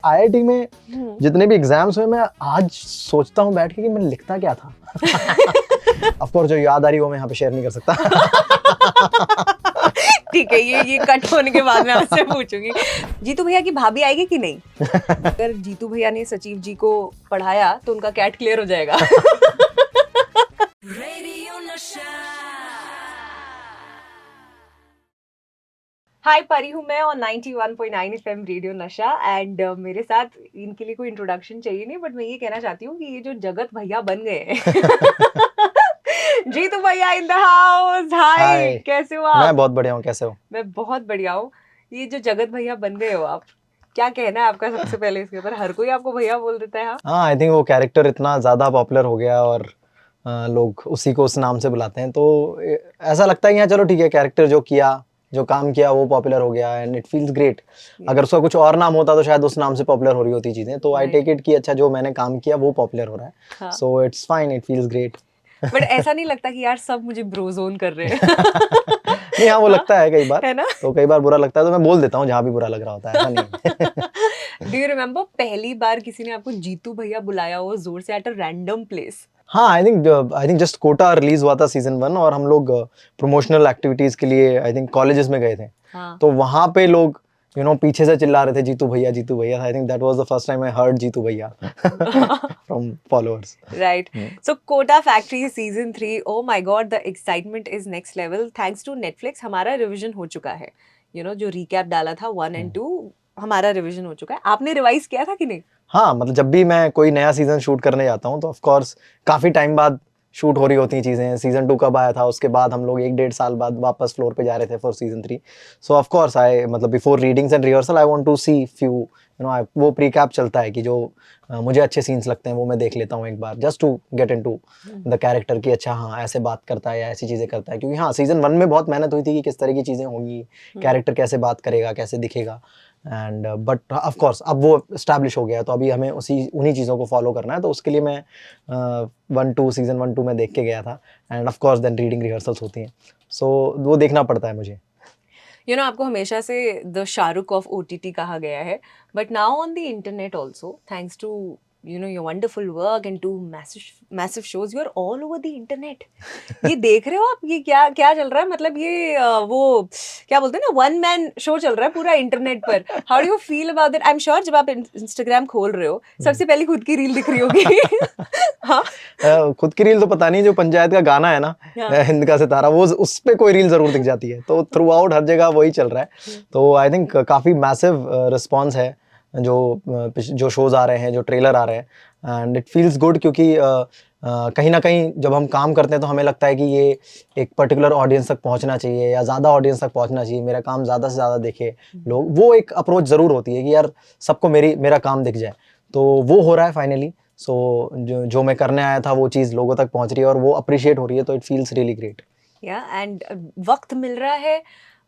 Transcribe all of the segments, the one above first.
IIT में जितने भी एग्जाम्स हुए मैं आज सोचता हूँ बैठ के कि मैंने लिखता क्या था। ऑफ कोर्स जो याद आ रही है वो मैं यहाँ पे शेयर नहीं कर सकता। ठीक है, ये कट होने के बाद मैं आपसे पूछूंगी। जीतू भैया की भाभी आएगी कि नहीं? अगर जीतू भैया ने सचिव जी को पढ़ाया तो उनका कैट क्लियर हो जाएगा। हाय, परी हूँ मैं और 91.9 FM रेडियो नशा एंड मेरे साथ इनके लिए कोई इंट्रोडक्शन चाहिए नहीं, बट मैं ये कहना चाहती हूँ कि ये जो जगत भैया बन गए हैं। जीतू भैया इन द हाउस। हाय, कैसे हो आप? मैं बहुत बढ़िया हूँ, कैसे हो? मैं बहुत बढ़िया हूँ। ये जो जगत भैया बन गए हो आप, क्या कहना है आपका सबसे पहले इसके ऊपर? हर कोई आपको भैया बोल देता है। हाँ, आई थिंक वो कैरेक्टर इतना ज़्यादा पॉपुलर हो गया और लोग उसी को उस नाम से बुलाते हैं, तो ऐसा लगता है कि हाँ चलो ठीक है, कैरेक्टर जो काम किया वो पॉपुलर हो गया एंड इट फील्स ग्रेट। अगर उसका कुछ और नाम होता तो शायद उस नाम से पॉपुलर हो रही होती चीज़ें, तो आई टेक इट कि अच्छा जो मैंने काम किया वो पॉपुलर हो रहा है, so it's fine, it feels great. But ऐसा नहीं लगता कि यार सब मुझे ब्रोजोन कर रहे हैं? नहीं, हाँ वो लगता है कई बार, है ना? तो कई बार बुरा लगता है तो मैं बोल देता हूँ जहाँ भी बुरा लग रहा होता है, ऐसा नहीं। डू यू रिमेम्बर पहली बार किसी ने आपको जीतू भैया बुलाया हो जोर से एट अ रैंडम प्लेस? हाँ, I think just Kota release हुआ था सीजन 1 और हम लोग प्रमोशनल एक्टिविटीज के लिए आई थिंक कॉलेजेस में गए थे। तो वहाँ पे लोग पीछे से चिल्ला रहे थे Jitu Bhaiya Jeetu Bhaiya. I think that was the first time I heard Jeetu Bhaiya from followers. Right. So Kota factory season 3, oh my God, the excitement is next level. Thanks to Netflix हमारा रिवीजन हो चुका है। जो रिकैप डाला था 1 and 2, हमारा रिवीजन हो चुका है। आपने रिवाइज किया था कि नहीं? हाँ, मतलब जब भी मैं कोई नया सीजन शूट करने जाता हूँ तो ऑफ कोर्स काफी टाइम बाद शूट हो रही होती हैं चीजें। सीजन 2 कब आया था, उसके बाद हम लोग 1-1.5 साल बाद वापस फ्लोर पे जा रहे थे for season 3। So of course मतलब before readings and rehearsal I want to see few वो प्रीकैप चलता है कि जो मुझे अच्छे सीन्स लगते हैं वो मैं देख लेता हूँ एक बार, just to get into the character कि अच्छा हाँ ऐसे बात करता है या ऐसी चीजें करता है। क्योंकि हाँ, सीजन 1 में बहुत मेहनत हुई थी कि किस तरह की चीजें होंगी, कैरेक्टर कैसे बात करेगा, कैसे दिखेगा, एंड बट ऑफ कोर्स अब वो एस्टैब्लिश हो गया तो अभी हमें उन्हीं चीज़ों को फॉलो करना है। तो उसके लिए मैं सीजन 1-2 में देख के गया था end of course then reading rehearsals होती हैं, सो वो देखना पड़ता है मुझे। आपको हमेशा से द शाहरुख ऑफ OTT कहा गया है, but now on the internet also, thanks to your wonderful work and two massive shows, you are all over the internet. ये देख रहे हो आप, ये क्या चल रहा है? मतलब ये वो क्या बोलते हैं ना, वन मैन शो चल रहा है पूरा इंटरनेट पर। How do you feel about that? I am sure जब आप इंस्टाग्राम खोल रहे हो सबसे पहले खुद की रील दिख रही होगी। हाँ, खुद की रील तो पता नहीं, जो पंचायत का गाना है ना, हिंद का सितारा, वो उस पे कोई रील जरूर दिख जाती है। तो थ्रू आउट हर जगह वही चल रहा है। तो आई थिंक काफी मैसिव रिस्पॉन्स है जो शोज आ रहे हैं, जो ट्रेलर आ रहे हैं, एंड इट फील्स गुड। क्योंकि कहीं ना कहीं जब हम काम करते हैं तो हमें लगता है कि ये एक पर्टिकुलर ऑडियंस तक पहुंचना चाहिए या ज़्यादा ऑडियंस तक पहुंचना चाहिए, मेरा काम ज़्यादा से ज़्यादा देखे लोग। वो एक अप्रोच ज़रूर होती है कि यार सबको मेरा काम दिख जाए। तो वो हो रहा है फाइनली। सो जो मैं करने आया था वो चीज़ लोगों तक पहुंच रही है और वो अप्रिशिएट हो रही है, तो it feels really great. And वक्त मिल रहा है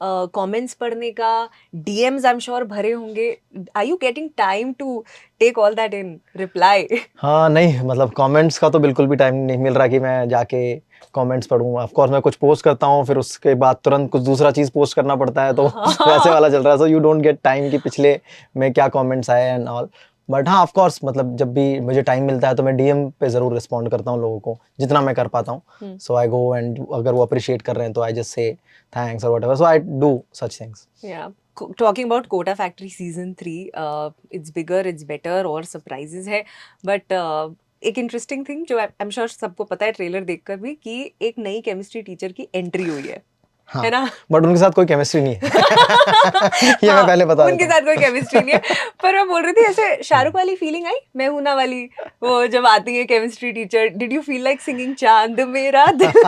कमेंट्स पढ़ने का, DMs आई एम श्योर भरे होंगे। Are you getting time to take all that in reply? हाँ, नहीं मतलब कमेंट्स का तो बिल्कुल भी टाइम नहीं मिल रहा कि मैं जाके कमेंट्स पढूं। ऑफ कोर्स मैं कुछ पोस्ट करता हूँ, फिर उसके बाद तुरंत कुछ दूसरा चीज़ पोस्ट करना पड़ता है, तो वैसे वाला चल रहा है। So you don't get time कि पिछले में क्या कमेंट्स आए एंड ऑल। बट हाँ, ऑफ कोर्स मतलब जब भी मुझे टाइम मिलता है तो मैं DM पे ज़रूर रिस्पॉन्ड करता हूँ लोगों को, जितना मैं कर पाता हूँ। सो आई गो एंड अगर वो अप्रिशिएट कर रहे हैं तो आई जस्ट से थैंक्स और whatever. So I do such things. Talking about Kota Factory season 3, it's bigger, it's better और surprises है, but एक इंटरेस्टिंग थिंग जो आई एम श्योर सबको पता है ट्रेलर देखकर भी, कि एक नई केमिस्ट्री टीचर की एंट्री हुई है। हाँ, है ना? बट उनके साथ कोई केमिस्ट्री नहीं है। ये मैं पहले बता उनके साथ कोई केमिस्ट्री नहीं है। पर मैं बोल रही थी ऐसे शाहरुख वाली फीलिंग आई, मैं हूं ना वाली, वो जब आती है chemistry teacher. Did you feel like singing चांद मेरा दिल?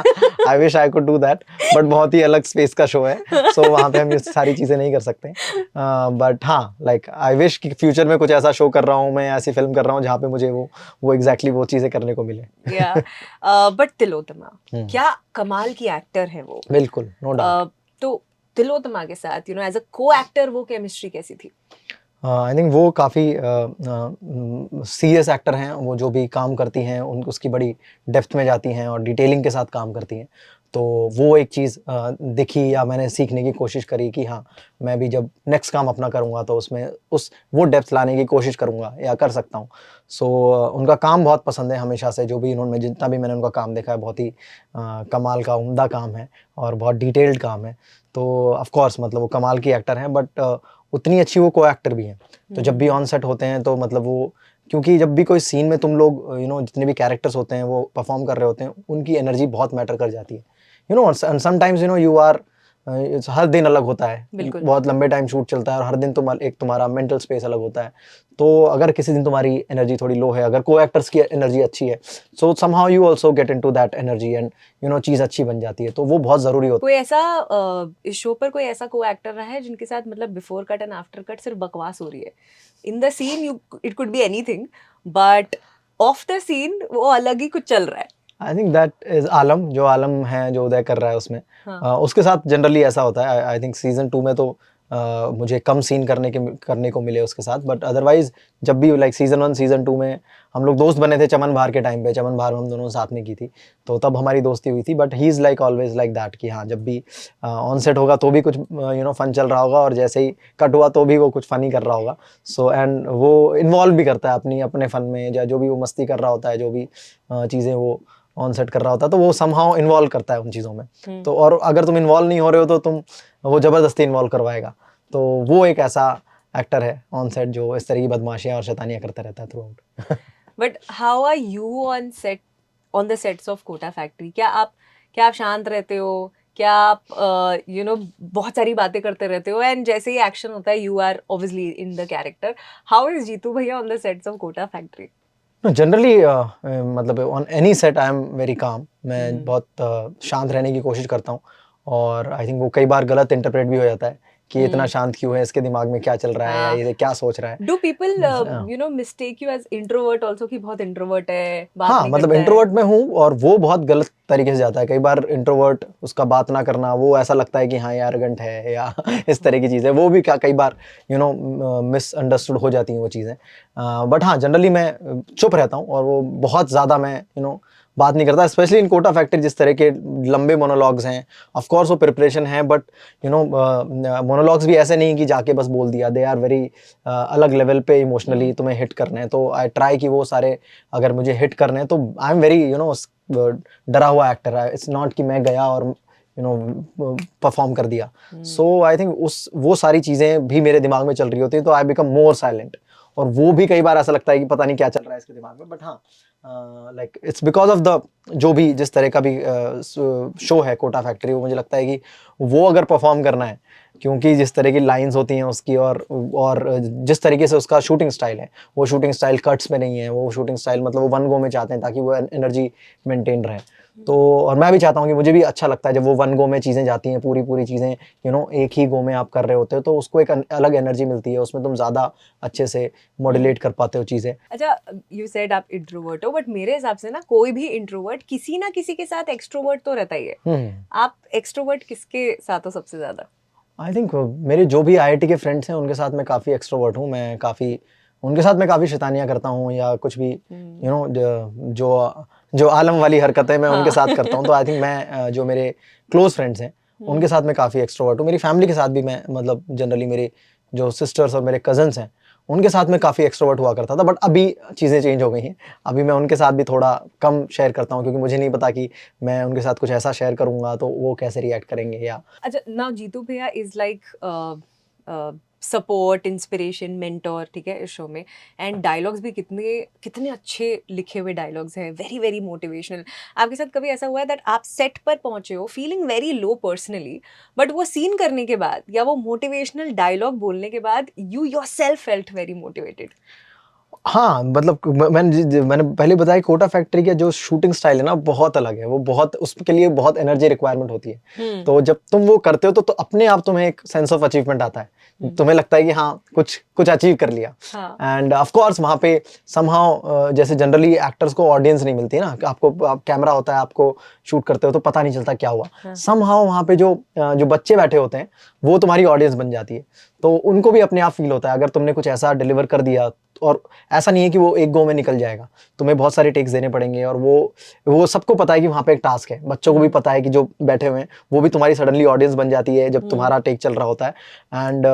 I wish I could do that, but बहुत ही अलग स्पेस का शो है, सो वहाँ पे हम ये सारी चीजें नहीं कर सकते। बट हाँ, लाइक आई विश कि फ्यूचर में कुछ ऐसा शो कर रहा हूँ मैं, ऐसी फिल्म कर रहा हूँ जहाँ पे मुझे वो एग्जैक्टली वो चीजें करने को मिले। बट तिलोत्तमा क्या कमाल की एक्टर है वो। बिल्कुल, नो डाउट। तो तिलोत्तमा के साथ एज अ को एक्टर वो केमिस्ट्री कैसी थी? आई थिंक वो काफ़ी सीरियस एक्टर हैं। वो जो भी काम करती हैं उसकी बड़ी डेप्थ में जाती हैं और डिटेलिंग के साथ काम करती हैं। तो वो एक चीज़ दिखी या मैंने सीखने की कोशिश करी कि हाँ, मैं भी जब नेक्स्ट काम अपना करूँगा तो उसमें वो डेप्थ लाने की कोशिश करूँगा या कर सकता हूँ। सो उनका काम बहुत पसंद है हमेशा से, जो भी इन्होंने जितना भी मैंने उनका काम देखा है बहुत ही कमाल का उम्दा काम है और बहुत डिटेल्ड काम है। तो ऑफ कोर्स मतलब वो कमाल की एक्टर हैं, बट उतनी अच्छी वो को एक्टर भी हैं। तो जब भी ऑन सेट होते हैं तो मतलब वो, क्योंकि जब भी कोई सीन में तुम लोग जितने भी कैरेक्टर्स होते हैं वो परफॉर्म कर रहे होते हैं, उनकी एनर्जी बहुत मैटर कर जाती है। समटाइम्स यू आर हर दिन अलग होता है, बिल्कुल। बहुत लंबे टाइम शूट चलता है और हर दिन तुम्हारा मेंटल स्पेस अलग होता है। तो अगर किसी दिन तुम्हारी एनर्जी थोड़ी लो है, अगर को एक्टर्स की एनर्जी अच्छी है, सो somehow you also get into that energy and cheese अच्छी बन जाती है। तो वो बहुत ज़रूरी होता कोई ऐसा इस शो पर कोई ऐसा को एक्टर रहा है जिनके साथ मतलब before cut and after cut सिर्फ बकवास हो रही है? In the scene you it could be anything, but off the scene वो अलग ही कुछ चल रहा है। I think that is Alam, जो आलम है जो उदय कर रहा है उसमें। हाँ। उसके साथ जनरली ऐसा होता है। आई थिंक सीजन 2 में तो मुझे कम सीन करने को मिले उसके साथ, बट अदरवाइज जब भी लाइक सीजन 1 सीजन 2 में हम लोग दोस्त बने थे चमन भार के टाइम पे, चमन भार हम दोनों साथ में की थी, तो तब हमारी दोस्ती हुई थी। But he is like always like that कि हाँ, जब भी ऑन सेट होगा तो भी कुछ फन चल रहा होगा और जैसे ही कट हुआ तो भी वो कुछ फ़नी कर रहा होगा। सो एंड वो इन्वॉल्व भी करता है अपने फ़न में, या जो भी वो मस्ती कर रहा होता है, जो भी चीज़ें वो ऑन सेट कर रहा होता है, तो वो समहाउ इन्वॉल्व करता है उन चीज़ों में। तो और अगर तुम इन्वॉल्व नहीं हो रहे हो तो वो ज़बरदस्ती इन्वॉल्व करवाएगा। तो वो एक ऐसा एक्टर है ऑन सेट जो इस तरह की बदमाशियाँ और शैतानियाँ करता रहता है throughout. But how are you on set, on the sets of Kota factory? क्या आप शांत रहते हो? क्या आप बहुत सारी बातें करते रहते हो एंड जैसे ही एक्शन होता है you are obviously in the character? How is Jeetu Bhaiya on the sets of Kota Factory? Generally मतलब on any set I am very calm. मैं बहुत शांत रहने की कोशिश करता हूँ, और आई थिंक वो कई बार गलत इंटरप्रेट भी हो जाता है कि ये इतना शांत क्यों है, इसके दिमाग में क्या चल रहा है, या हाँ। ये क्या सोच रहा है। डू पीपल हाँ। Mistake you as introvert also कि बहुत इंट्रोवर्ट है, बात हाँ, नहीं मतलब करता है? इंट्रोवर्ट में हूँ और वो बहुत गलत तरीके से जाता है। कई बार इंट्रोवर्ट, उसका बात ना करना, वो ऐसा लगता है कि हाँ, ये एरोगेंट है या इस तरह की चीज़ें, वो भी कई बार मिसअंडरस्टूड हो जाती हैं वो चीज़ें। बट हाँ, जनरली मैं चुप रहता हूँ और वो बहुत ज़्यादा मैं बात नहीं करता, स्पेशली इन कोटा फैक्ट्री जिस तरह के लंबे मोनोलॉग्स हैं। ऑफ कोर्स वो प्रिपरेशन है, बट मोनोलॉग्स भी ऐसे नहीं कि जाके बस बोल दिया। दे आर वेरी अलग लेवल पे इमोशनली तुम्हें हिट करने हैं, तो आई ट्राई कि वो सारे अगर मुझे हिट करने हैं तो आई एम वेरी डरा हुआ एक्टर है। इट्स नॉट कि मैं गया और परफॉर्म कर दिया। सो आई थिंक वो सारी चीज़ें भी मेरे दिमाग में चल रही होती है, तो आई बिकम मोर साइलेंट। और वो भी कई बार ऐसा लगता है कि पता नहीं क्या चल रहा है इसके दिमाग में। बट हाँ, like it's because of the जो भी जिस तरह का भी शो है कोटा फैक्ट्री, वो मुझे लगता है कि वो अगर परफॉर्म करना है, क्योंकि जिस तरह की लाइंस होती हैं उसकी और जिस तरीके से उसका शूटिंग स्टाइल है, वो शूटिंग स्टाइल कट्स में नहीं है। वो शूटिंग स्टाइल मतलब वो वन गो में चाहते हैं ताकि वो एनर्जी मेंटेन रहे। तो और मैं भी चाहता हूँ कि मुझे भी अच्छा लगता है जब वो वन गो में चीज़ें जाती हैं, पूरी चीज़ें एक ही गो में आप कर रहे होते हो, तो उसको एक अलग एनर्जी मिलती है, उसमें तुम ज़्यादा अच्छे से मॉड्यूलेट कर पाते हो चीज़ें। अच्छा, यू सेड आप इंट्रोवर्ट हो, बट मेरे हिसाब से ना कोई भी इंट्रोवर्ट किसी ना किसी के साथ एक्सट्रोवर्ट तो रहता ही है। आप एक्सट्रोवर्ट किसके साथ हो सबसे ज्यादा? आई थिंक मेरे जो भी आईआईटी के फ्रेंड्स हैं उनके साथ मैं काफ़ी एक्सट्रोवर्ट हूँ। उनके साथ मैं काफ़ी शैतानियाँ करता हूँ, या कुछ भी जो आलम वाली हरकतें मैं उनके साथ करता हूँ। तो आई थिंक मैं जो मेरे क्लोज फ्रेंड्स हैं उनके साथ मैं काफ़ी एक्सट्रोवर्ट हूँ। मेरी फैमिली के साथ भी मैं मतलब जनरली मेरे जो सिस्टर्स और मेरे कजन्स हैं उनके साथ मैं काफ़ी एक्सट्रोवर्ट हुआ करता था। बट अभी चीज़ें चेंज हो गई हैं। अभी मैं उनके साथ भी थोड़ा कम शेयर करता हूँ, क्योंकि मुझे नहीं पता कि मैं उनके साथ कुछ ऐसा शेयर करूँगा तो वो कैसे रिएक्ट करेंगे। या अच्छा, नाउ जीतू भैया is like support, inspiration, mentor, ठीक है, इस शो में। एंड डायलॉग्स भी कितने कितने अच्छे लिखे हुए डायलॉग्स हैं, वेरी वेरी मोटिवेशनल। आपके साथ कभी ऐसा हुआ है दैट आप सेट पर पहुंचे हो feeling very low personally, but वो सीन करने के बाद या वो मोटिवेशनल डायलॉग बोलने के बाद you yourself felt very motivated? हाँ, मतलब मैंने पहले बताया कोटा फैक्ट्री का जो शूटिंग स्टाइल है ना बहुत अलग है। वो बहुत उसके लिए बहुत एनर्जी रिक्वायरमेंट होती है। तो जब तुम वो करते हो तो अपने आप तुम्हें एक सेंस ऑफ अचीवमेंट आता है। तुम्हें लगता है कि हाँ, कुछ अचीव कर लिया। एंड ऑफ कोर्स वहाँ पे समहाउ जैसे जनरली एक्टर्स को ऑडियंस नहीं मिलती है ना, आप कैमरा होता है, आपको शूट करते हो तो पता नहीं चलता क्या हुआ। समहाउ वहाँ पे जो बच्चे बैठे होते हैं वो तुम्हारी ऑडियंस बन जाती है। तो उनको भी अपने आप फील होता है, अगर तुमने कुछ ऐसा डिलीवर कर दिया और ऐसा नहीं है कि वो एक गो में निकल जाएगा, तुम्हें बहुत सारे टेक्स देने पड़ेंगे। और वो सबको पता है कि वहाँ पे एक टास्क है, बच्चों को भी पता है कि जो बैठे हुए हैं वो भी तुम्हारी सडनली ऑडियंस बन जाती है जब तुम्हारा टेक चल रहा होता है। एंड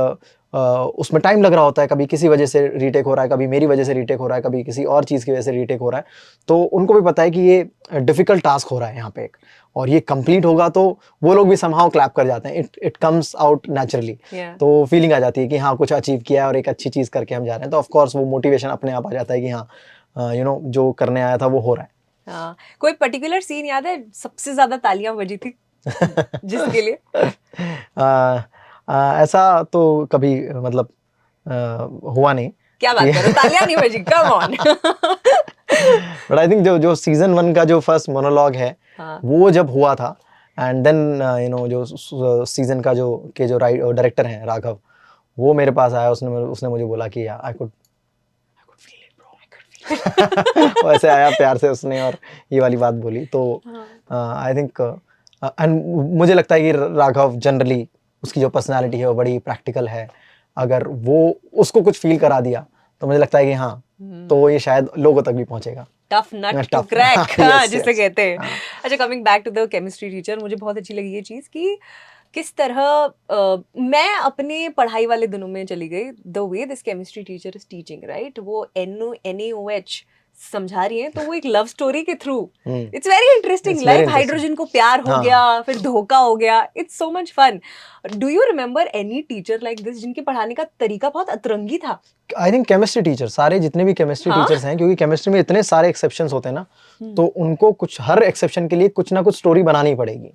उसमें टाइम लग रहा होता है, कभी किसी वजह से रीटेक हो रहा है, कभी मेरी वजह से रीटेक हो रहा है, कभी किसी और चीज़ की वजह से रीटेक हो रहा है। तो उनको भी पता है कि ये डिफिकल्ट टास्क हो रहा है यहाँ पे एक, और ये कंप्लीट होगा तो वो लोग भी समहाउ क्लैप कर जाते हैं, इट कम्स आउट नेचुरली। तो फीलिंग आ जाती है कि हाँ कुछ अचीव किया है और एक अच्छी चीज़ करके हम जा रहे हैं, तो ऑफकोर्स वो मोटिवेशन अपने आप आ जाता है कि हाँ जो करने आया था वो हो रहा है। हाँ, कोई पर्टिकुलर सीन याद है सबसे ज्यादा तालियां बजी थी जिसके लिए? ऐसा तो कभी मतलब हुआ नहीं। क्या बात कर रहे हो, तालियां नहीं बजी, come on. But I think जो सीजन 1 का जो फर्स्ट मोनोलॉग है, हाँ, वो जब हुआ था, एंड देन जो सीजन का जो डायरेक्टर हैं राघव, वो मेरे पास आया, उसने मुझे बोला कि I could feel it bro. ऐसे आया प्यार से उसने और ये वाली बात बोली। तो आई थिंक एंड मुझे लगता है कि राघव जनरली उसकी जो पर्सनालिटी है वो बड़ी प्रैक्टिकल है। अगर वो उसको कुछ फील करा दिया तो मुझे लगता है कि हाँ तो ये शायद लोगों तक भी पहुंचेगा। Tough nut to Tough. Crack, Yes, जिसे yes. कहते हैं। हाँ। अच्छा, coming back to the chemistry teacher, मुझे बहुत अच्छी लगी ये चीज कि किस तरह मैं अपने पढ़ाई वाले दिनों में चली गई, the way this chemistry teacher is teaching, right? वो NaOH समझा रही है, तो वो एक लव स्टोरी के through, it's very interesting. It's very like interesting. Hydrogen को प्यार हो हाँ। गया, फिर धोखा हो गया, it's so much fun. Do you remember any teacher like this जिनके पढ़ाने का तरीका बहुत अतरंगी था? आई थिंक केमिस्ट्री टीचर, सारे जितने भी केमिस्ट्री हाँ? टीचर्स हैं, क्योंकि केमिस्ट्री में इतने सारे एक्सेप्शंस होते हैं ना, तो उनको हर एक्सेप्शन के लिए कुछ ना कुछ स्टोरी बनानी पड़ेगी।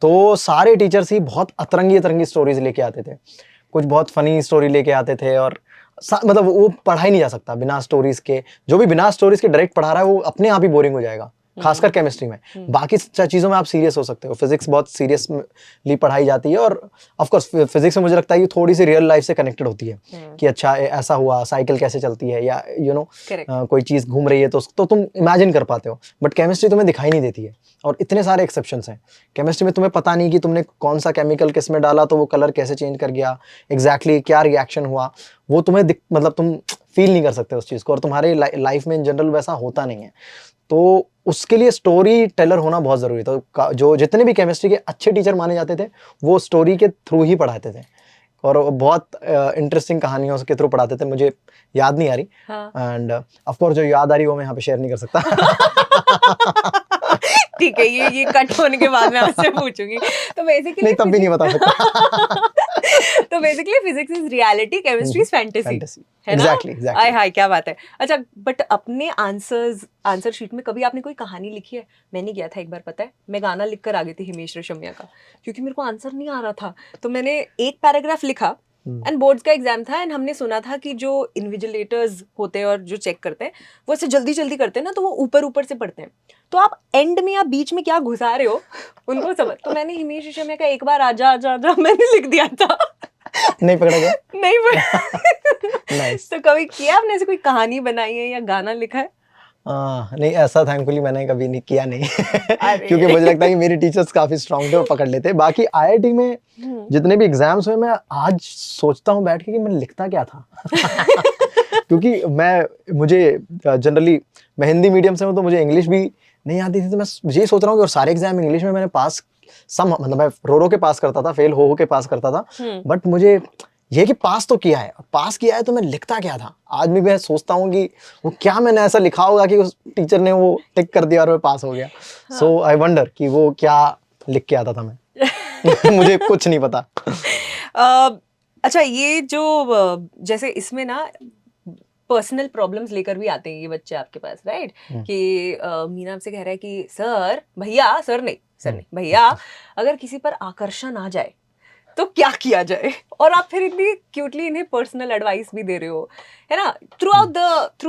तो सारे टीचर्स ही बहुत अतरंगी अतरंगी स्टोरीज लेके आते थे, कुछ बहुत फनी स्टोरी लेके आते थे, और मतलब वो पढ़ा ही नहीं जा सकता बिना स्टोरीज के। जो भी बिना स्टोरीज के डायरेक्ट पढ़ा रहा है वो अपने आप ही बोरिंग हो जाएगा, खासकर केमिस्ट्री में। बाकी चीज़ों में आप सीरियस हो सकते हो, फिजिक्स बहुत सीरियसली पढ़ाई जाती है, और ऑफ कोर्स फिजिक्स में मुझे लगता है कि थोड़ी सी रियल लाइफ से कनेक्टेड होती है कि अच्छा ऐसा हुआ, साइकिल कैसे चलती है, या कोई चीज़ घूम रही है तो तुम इमेजिन कर पाते हो। बट केमिस्ट्री तुम्हें दिखाई नहीं देती है, और इतने सारे एक्सेप्शंस हैं केमिस्ट्री में, तुम्हें पता नहीं कि तुमने कौन सा केमिकल किस में डाला तो वो कलर कैसे चेंज कर गया, एग्जैक्टली क्या रिएक्शन हुआ, वो तुम्हें मतलब तुम फील नहीं कर सकते उस चीज़ को, और तुम्हारे लाइफ में इन जनरल वैसा होता नहीं है। तो उसके लिए स्टोरी टेलर होना बहुत ज़रूरी है। तो जो जितने भी केमिस्ट्री के अच्छे टीचर माने जाते थे वो स्टोरी के थ्रू ही पढ़ाते थे, और बहुत इंटरेस्टिंग कहानियों के थ्रू पढ़ाते थे। मुझे याद नहीं आ रही, एंड ऑफ कोर्स जो याद आ रही वो मैं यहाँ पे शेयर नहीं कर सकता। ठीक है, ये कट होने के बाद मैं आपसे पूछूंगी। तो बेसिकली नहीं, तब भी नहीं बता सकता। तो basically physics is reality, chemistry is fantasy, है ना? एग्जैक्टली। आय हाय, क्या बात है। अच्छा, बट अपने आंसर शीट में कभी आपने कोई कहानी लिखी है? मैंने किया था एक बार, पता है, मैं गाना लिख कर आ गई थी हिमेश रेशमिया का, क्योंकि मेरे को आंसर नहीं आ रहा था। तो मैंने एक पैराग्राफ लिखा, एंड बोर्ड्स का एग्जाम था, एंड हमने सुना था कि जो इन्विजिलेटर्स होते हैं और जो चेक करते हैं वो ऐसे जल्दी जल्दी करते हैं ना, तो वो ऊपर ऊपर से पढ़ते हैं। तो आप एंड में या बीच में क्या घुसा रहे हो उनको समझ। तो मैंने हिमेश रेशमिया का एक बार आजा आजा आजा मैंने लिख दिया था। नहीं पकड़ा गया? नहीं पकड़ा। नाइस। तो कभी किया आपने ऐसे कोई कहानी बनाई है या गाना लिखा है? नहीं, ऐसा थैंकफुली मैंने कभी नहीं किया, नहीं। क्योंकि मुझे लगता है कि मेरे टीचर्स काफी स्ट्रांग थे और पकड़ लेते। बाकी IIT में जितने भी एग्जाम्स हुए, मैं आज सोचता हूँ बैठ के कि मैं लिखता क्या था। क्योंकि मुझे जनरली, मैं हिंदी मीडियम से हूँ तो मुझे इंग्लिश भी नहीं आती थी, तो मैं यही सोच रहा हूँ कि और सारे एग्जाम इंग्लिश में मैंने पास मतलब मैं रो के पास करता था, फेल हो के पास करता था, बट मुझे ये कि पास तो किया है, पास किया है, तो मैं लिखता क्या था। आज भी मैं सोचता हूँ कि वो क्या मैंने ऐसा लिखा होगा कि उस टीचर ने वो टिक कर दिया और मैं पास हो गया। सो आई वंडर कि वो क्या लिख के आता था मैं। मुझे कुछ नहीं पता। अच्छा, ये जो जैसे इसमें ना पर्सनल प्रॉब्लम्स लेकर भी आते हैं ये बच्चे आपके पास, राइट? कि मीना आपसे कह रहा है कि सर नहीं भैया, अगर किसी पर आकर्षण आ जाए तो क्या किया जाए? और आप फिर इतनी क्यूटली इन्हें पर्सनल एडवाइस भी दे रहे हो, है ना? थ्रू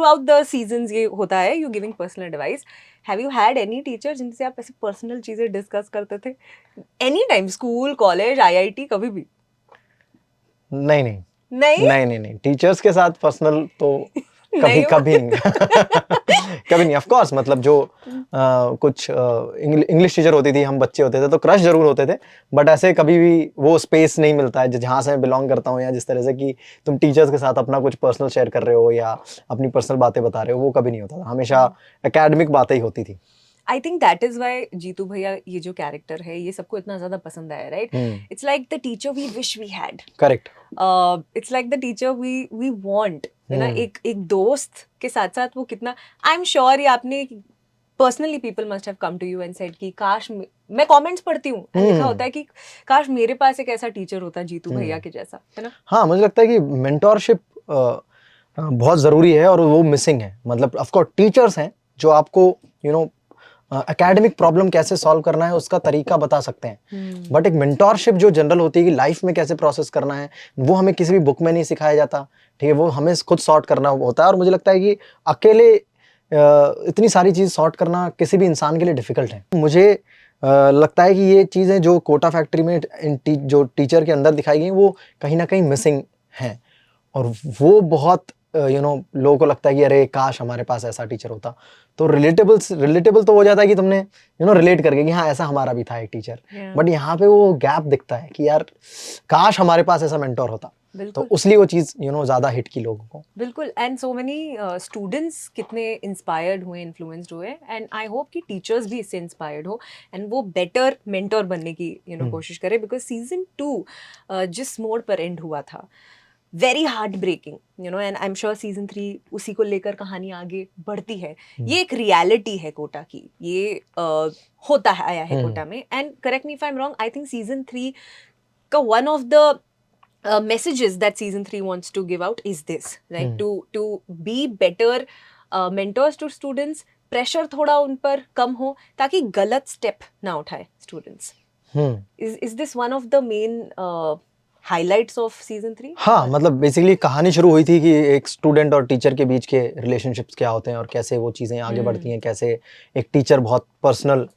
आउट द सीजन्स ये होता है, you giving personal advice. Have you had any teacher जिनसे आप ऐसे पर्सनल चीजें डिस्कस करते थे? Any time, school, college, IIT, कभी भी? नहीं, टीचर्स के साथ पर्सनल तो नहीं कभी नहीं कभी नहीं। ऑफ कोर्स मतलब जो कुछ इंग्लिश टीचर होती थी, हम बच्चे होते थे तो क्रश जरूर होते थे, बट ऐसे कभी भी वो स्पेस नहीं मिलता है जहाँ से मैं बिलोंग करता हूँ, या जिस तरह से कि तुम टीचर्स के साथ अपना कुछ पर्सनल शेयर कर रहे हो या अपनी पर्सनल बातें बता रहे हो, वो कभी नहीं होता था। हमेशा एकेडमिक बातें ही होती थी। I think that is why Jeetu भैया ये जो कैरेक्टर है ये सबको इतना ज्यादा पसंद आया, right? It's like the teacher we wish we had, correct. It's like the teacher we want, है ना? एक दोस्त के साथ साथ वो कितना, आई एम श्योर ये आपने personally people must have come to you and said कि काश, मैं कमेंट्स पढ़ती हूँ, लिखा होता है कि काश मेरे पास एक ऐसा टीचर होता जीतू भैया के जैसा, है ना? हाँ, मुझे लगता है कि मेंटोरशिप बहुत ज़रूरी है और वो मिसिंग है। मतलब ऑफ कोर्स टीचर्स हैं जो आपको एकेडमिक प्रॉब्लम कैसे सॉल्व करना है उसका तरीका बता सकते हैं, बट एक मेंटोरशिप जो जनरल होती है कि लाइफ में कैसे प्रोसेस करना है, वो हमें किसी भी बुक में नहीं सिखाया जाता। ठीक है, वो हमें खुद सॉर्ट करना होता है, और मुझे लगता है कि अकेले इतनी सारी चीज़ सॉर्ट करना किसी भी इंसान के लिए डिफिकल्ट है। मुझे लगता है कि ये चीज़ें जो कोटा फैक्ट्री में जो टीचर के अंदर दिखाई गई वो कहीं ना कहीं मिसिंग हैं, और वो बहुत लोगों को लगता है कि अरे काश हमारे पास ऐसा टीचर होता। तो रिलेटेबल तो हो जाता है कि तुमने रिलेट करके कि हाँ ऐसा हमारा भी था एक टीचर, बट यहाँ पे वो गैप दिखता है कि यार काश हमारे पास ऐसा मेंटोर होता। तो उसलिए वो चीज़ ज़्यादा हिट की लोगों को। बिल्कुल, एंड सो मेनी स्टूडेंट्स कितने इंस्पायर्ड हुए, इन्फ्लुएंस्ड हुए, एंड आई होप कि टीचर्स भी इससे इंस्पायर्ड हो एंड वो बेटर मेंटोर बनने की कोशिश करें, बिकॉज सीजन 2 जिस मोड पर एंड हुआ था, very heartbreaking, and I am sure season 3 उसी को लेकर कहानी आगे बढ़ती है। ये एक रियलिटी है कोटा की, ये होता है, आया है कोटा में, and correct me if I am wrong, I think season 3 का one of the messages that season 3 wants to give out is this, right? To be better mentors to students, pressure थोड़ा उन पर कम हो ताकि गलत step ना उठाए students. Is this one of the main highlights of season 3? हाँ, मतलब बेसिकली कहानी शुरू हुई थी कि एक स्टूडेंट और टीचर के बीच के रिलेशनशिप्स क्या होते हैं और कैसे वो चीज़ें आगे बढ़ती हैं, कैसे एक टीचर बहुत पर्सनल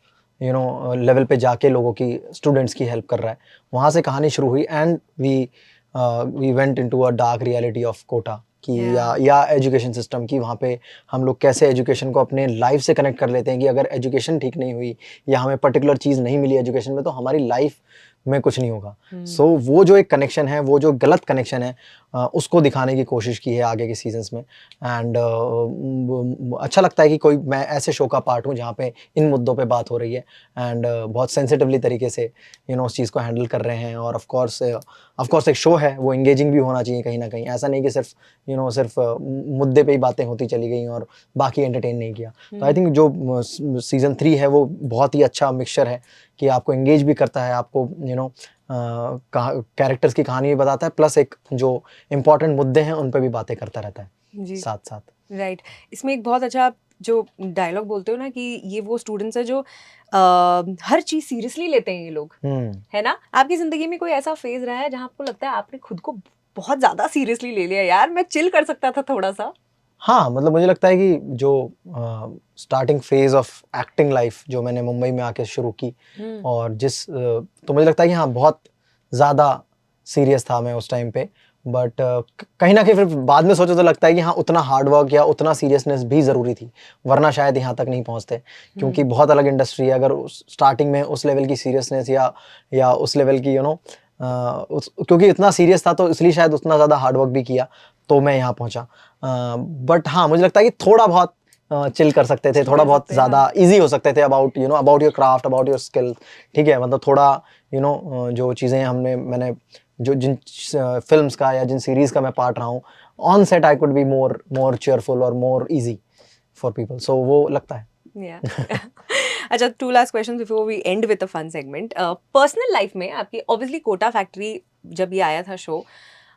लेवल पे जाके लोगों की, स्टूडेंट्स की हेल्प कर रहा है। वहाँ से कहानी शुरू हुई, and we went into a dark reality of Kota कि या एजुकेशन सिस्टम की, वहाँ पे हम लोग कैसे एजुकेशन को अपने लाइफ से कनेक्ट कर लेते हैं कि अगर एजुकेशन ठीक नहीं हुई या हमें पर्टिकुलर चीज़ नहीं मिली एजुकेशन में तो हमारी लाइफ में कुछ नहीं होगा। सो वो जो एक कनेक्शन है, वो जो गलत कनेक्शन है, उसको दिखाने की कोशिश की है आगे के सीजन्स में। एंड अच्छा लगता है कि कोई मैं ऐसे शो का पार्ट हूँ जहाँ पे इन मुद्दों पे बात हो रही है, एंड बहुत सेंसिटिवली तरीके से उस चीज़ को हैंडल कर रहे हैं। और ऑफ कोर्स एक शो है, वो एंगेजिंग भी होना चाहिए कहीं ना कहीं, ऐसा नहीं कि सिर्फ मुद्दे पे ही बातें होती चली गई और बाकी एंटरटेन नहीं किया। तो आई थिंक जो सीज़न 3 है वो बहुत ही अच्छा मिक्सचर है कि आपको एंगेज भी करता है, आपको कैरेक्टर्स की कहानी भी बताता है, प्लस एक जो इम्पोर्टेंट मुद्दे हैं उन पे भी बातें करता रहता है साथ साथ। राइट, इसमें एक बहुत अच्छा जो डायलॉग बोलते हो ना कि ये वो स्टूडेंट्स है जो हर चीज सीरियसली लेते हैं ये लोग, है ना? आपकी जिंदगी में कोई ऐसा फेज रहा है जहाँ आपको लगता है आपने खुद को बहुत ज्यादा सीरियसली ले लिया, यार मैं चिल कर सकता था थोड़ा सा? हाँ, मतलब मुझे लगता है कि जो starting phase of acting life जो मैंने मुंबई में आके शुरू की, और तो मुझे लगता है कि हाँ बहुत ज़्यादा सीरियस था मैं उस टाइम पे, बट कहीं ना कहीं फिर बाद में सोचो तो लगता है कि हाँ उतना हार्ड वर्क या उतना सीरियसनेस भी ज़रूरी थी, वरना शायद यहाँ तक नहीं पहुँचते, क्योंकि बहुत अलग इंडस्ट्री है। अगर स्टार्टिंग में उस लेवल की सीरियसनेस या उस लेवल की क्योंकि इतना सीरियस था तो इसलिए शायद उतना ज़्यादा हार्ड वर्क भी किया तो मैं यहाँ पहुँचा। बट हाँ मुझे लगता है कि थोड़ा बहुत चिल कर सकते थे, थोड़ा बहुत ज़्यादा इजी हो सकते थे about your craft, about your skill. ठीक है, मतलब थोड़ा जो चीज़ें मैंने जो जिन फिल्म्स का या जिन सीरीज़ का मैं पार्ट रहा हूँ, on set I could be more cheerful और more easy for people, so वो लगता है। अच्छा, 2 last questions before we end with a fun segment. Personal life में आपकी, ऑब्वियसली कोटा फैक्ट्री जब ये आया था शो,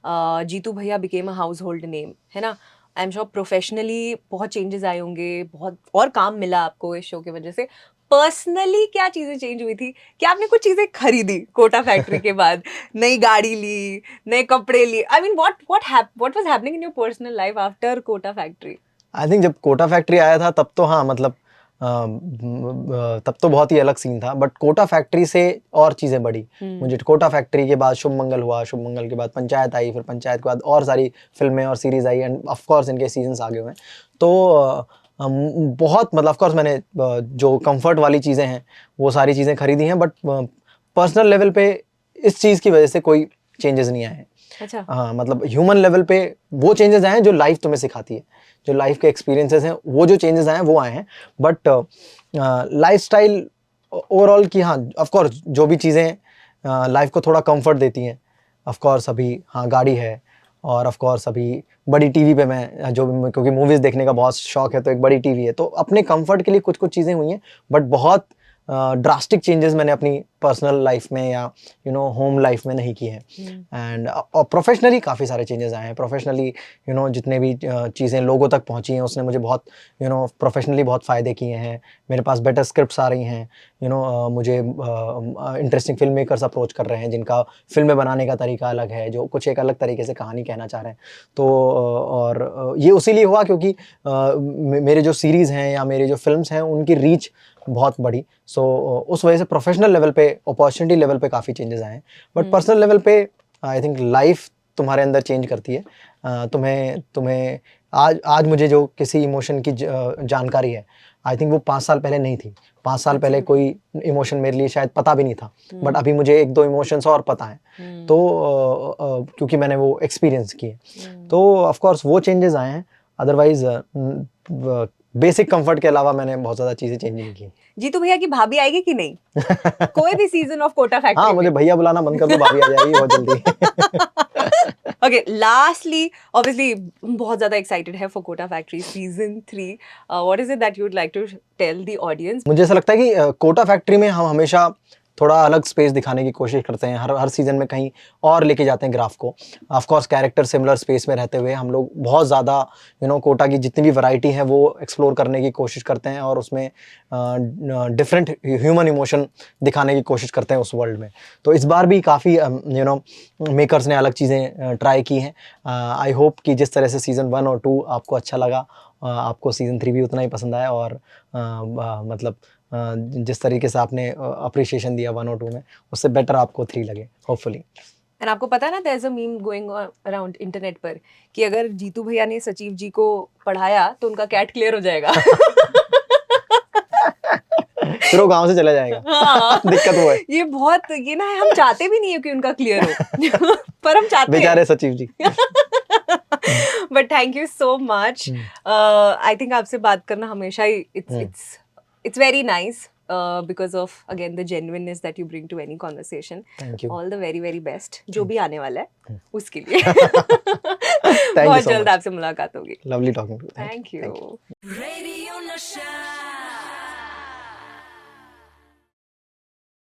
जीतू भैया became a house hold name, है ना? आई एम श्योर प्रोफेशनली बहुत चेंजेस आए होंगे, बहुत और काम मिला आपको इस शो की वजह से। पर्सनली क्या चीजें चेंज हुई थी? क्या आपने कुछ चीजें खरीदी कोटा फैक्ट्री के बाद? नई गाड़ी ली, नए कपड़े लिए? I mean what was happening in your personal life after Kota factory? I think जब कोटा फैक्ट्री आया था तब तो हाँ मतलब तब तो बहुत ही अलग सीन था, बट कोटा फैक्ट्री से और चीज़ें बढ़ी। मुझे कोटा फैक्ट्री के बाद शुभ मंगल हुआ, शुभ मंगल के बाद पंचायत आई, फिर पंचायत के बाद और सारी फिल्में और series I, and of course इनके सीजन्स आगे हुए हैं। तो बहुत मतलब ऑफ कोर्स मैंने जो कंफर्ट वाली चीज़ें हैं वो सारी चीज़ें खरीदी हैं, बट पर्सनल लेवल पे इस चीज़ की वजह से कोई चेंजेस नहीं आए हैं। अच्छा। हाँ, मतलब ह्यूमन लेवल पे वो चेंजेस आए हैं जो लाइफ तुम्हें सिखाती है, जो लाइफ के एक्सपीरियंसेस हैं वो जो चेंजेस आए हैं वो आए हैं, बट लाइफस्टाइल ओवरऑल की, हाँ ऑफ कोर्स जो भी चीज़ें लाइफ को थोड़ा कंफर्ट देती हैं, ऑफ कोर्स अभी हाँ गाड़ी है, और ऑफ कोर्स अभी बड़ी टीवी पे मैं क्योंकि मूवीज़ देखने का बहुत शौक है, तो एक बड़ी टीवी है, तो अपने कंफर्ट के लिए कुछ कुछ चीज़ें हुई हैं, बट बहुत ड्रास्टिक चेंजेस मैंने अपनी पर्सनल लाइफ में या होम लाइफ में नहीं किए हैं। एंड प्रोफेशनली काफ़ी सारे चेंजेस आए हैं। प्रोफेशनली जितने भी चीज़ें लोगों तक पहुंची हैं उसने मुझे बहुत प्रोफेशनली बहुत फ़ायदे किए हैं। मेरे पास बेटर स्क्रिप्ट्स आ रही हैं, मुझे इंटरेस्टिंग फिल्म मेकर्स अप्रोच कर रहे हैं जिनका फिल्में बनाने का तरीका अलग है, जो कुछ एक अलग तरीके से कहानी कहना चाह रहे हैं। तो और ये उसी लिए हुआ क्योंकि मेरे जो सीरीज़ हैं या मेरे जो फिल्म्स हैं उनकी रीच बहुत बढ़ी। सो उस वजह से प्रोफेशनल लेवल पे, अपॉर्चुनिटी लेवल पे काफ़ी चेंजेस आए हैं, बट पर्सनल लेवल पे आई थिंक लाइफ तुम्हारे अंदर चेंज करती है। तुम्हें आज मुझे जो किसी इमोशन की जानकारी है, आई थिंक वो 5 साल पहले नहीं थी। 5 साल पहले कोई इमोशन मेरे लिए शायद पता भी नहीं था, बट अभी मुझे 1-2 इमोशंस और पता हैं, तो क्योंकि मैंने वो एक्सपीरियंस किए, तो ऑफ कोर्स वो चेंजेस आए हैं। अदरवाइज बेसिक कंफर्ट के अलावा मैंने बहुत ज़्यादा चीज़ें चेंज नहीं की। जीतू भैया की भाभी आएगी कि नहीं? कोई भी सीजन ऑफ कोटा फैक्ट्री हाँ, मुझे भैया बुलाना बंद कर दो, भाभी आ जाएगी बहुत जल्दी। ओके, लास्टली ऑब्वियसली बहुत ज्यादा एक्साइटेड है for Kota factory season 3। What is it that you would like to tell the audience? मुझे ऐसा लगता है कि कोटा फैक्ट्री में हम हमेशा थोड़ा अलग स्पेस दिखाने की कोशिश करते हैं, हर सीजन में कहीं और लेके जाते हैं ग्राफ को। Of course character similar space में रहते हुए हम लोग बहुत ज़्यादा कोटा की जितनी भी वैरायटी है वो एक्सप्लोर करने की कोशिश करते हैं, और उसमें डिफरेंट ह्यूमन इमोशन दिखाने की कोशिश करते हैं उस वर्ल्ड में। तो इस बार भी काफ़ी मेकर्स ने अलग चीज़ें ट्राई की हैं। आई होप कि जिस तरह से सीज़न 1 और 2 आपको अच्छा लगा, आपको सीज़न 3 भी उतना ही पसंद आया, और मतलब जिस तरीके से आपने अप्रिशिएशन दिया 1 और 2 में, उससे बेटर आपको 3 लगे होपफुली। एंड आपको पता है ना, there is a meme going around internet पर कि अगर जीतू भैया ने सचिव जी को पढ़ाया तो उनका कैट क्लियर हो जाएगा। फिर वो गांव से चला जाएगा। हाँ, दिक्कत वो है। ये बहुत, ये ना हम चाहते भी नहीं है कि उनका क्लियर हो, पर हम चाहते हैं। बेचारे Sachiv ji. But thank you so much. I think आपसे बात करना हमेशा ही it's very nice because of again the genuineness that you bring to any conversation. Thank you. All the very very best जो भी आने वाला है उसके लिए। Thank you बहुत so जल्द much. आपसे मुलाकात होगी। Lovely talking to you. Thank you. Radio Nasha.